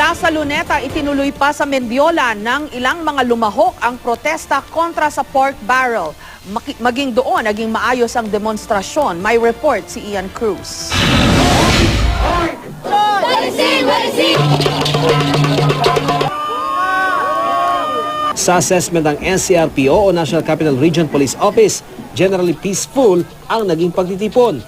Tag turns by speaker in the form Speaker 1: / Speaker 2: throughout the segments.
Speaker 1: Mula sa Luneta, itinuloy pa sa Mendiola ng ilang mga lumahok ang protesta kontra sa pork barrel. Maging doon, naging maayos ang demonstrasyon. May report si Ian Cruz.
Speaker 2: Sa assessment ng NCRPO o National Capital Region Police Office, generally peaceful ang naging pagtitipon.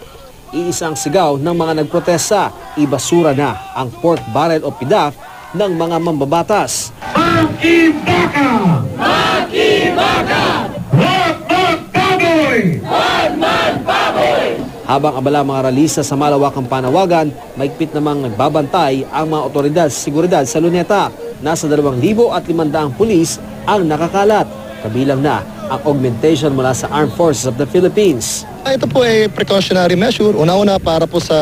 Speaker 2: Iisang sigaw ng mga nagprotesta, ibasura na ang pork barrel o PDAF ng mga mambabatas.
Speaker 3: Mag-ibaka! Mag-ibaka! Wag baboy! Wag baboy!
Speaker 2: Habang abala mga ralisa sa malawakang panawagan, maigpit namang nagbabantay ang mga otoridad sa seguridad sa Luneta. Nasa 2,500 pulis ang nakakalat. Kabilang na ang augmentation mula sa Armed Forces of the Philippines.
Speaker 4: Ito po ay precautionary measure. Una-una para po sa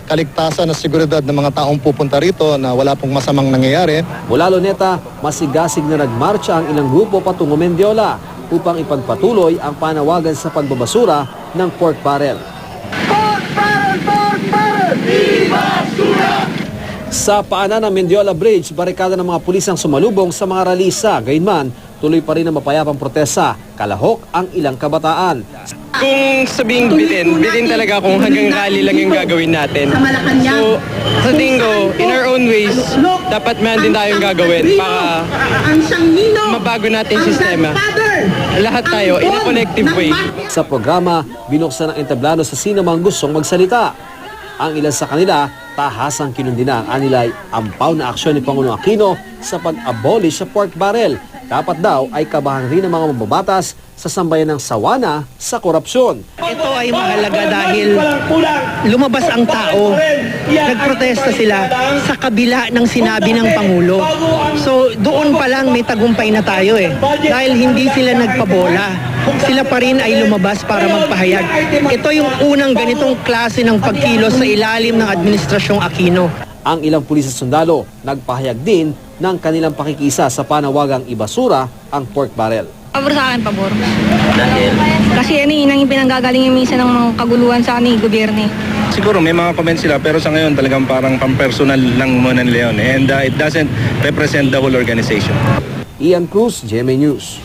Speaker 4: kaligtasan at seguridad ng mga taong pupunta rito na wala pong masamang nangyayari.
Speaker 2: Mula Luneta, masigasig na nagmarcha ang ilang grupo patungo Mendiola upang ipagpatuloy ang panawagan sa pagbabasura ng pork barrel.
Speaker 3: Pork barrel! Pork barrel! Ibasura!
Speaker 2: Sa paanan ng Mendiola Bridge, barikada ng mga pulis ang sumalubong sa mga ralisa. Gayunman, tuloy pa rin ang mapayapang protesta. Kalahok ang ilang kabataan.
Speaker 5: Kung sabing bitin talaga kung hanggang rally lang yung gagawin natin. So, sa tingin ko, in our own ways, dapat meron din tayong gagawin para mabago natin yung sistema. Lahat tayo, in a collective way.
Speaker 2: Sa programa, binuksan ang entablado sa sino mang gustong magsalita. Ang ilan sa kanila, tahasang kinundina ang anilay ampaw na aksyon ni Pangulong Aquino sa pag-abolish sa pork barrel. Dapat daw ay kabahan rin ng mga mambabatas sa sambayan ng sawana sa korupsyon.
Speaker 6: Ito ay mahalaga dahil lumabas ang tao, nagprotesta sila sa kabila ng sinabi ng Pangulo. So doon pa lang may tagumpay na tayo dahil hindi sila nagpabola. Sila pa rin ay lumabas para magpahayag. Ito yung unang ganitong klase ng pagkilos sa ilalim ng Administrasyong Aquino.
Speaker 2: Ang ilang pulis at sundalo nagpahayag din ng kanilang pakikisa sa panawagang ibasura ang pork barrel.
Speaker 7: Pabor sa akin, pabor. Dahil? Kasi inang pinanggagaling yung misa ng mga kaguluhan sa amin, gobyerno.
Speaker 8: Siguro may mga comments sila pero sa ngayon talagang parang pampersonal lang muna nila yun. And it doesn't represent the whole organization.
Speaker 2: Ian Cruz, GMA News.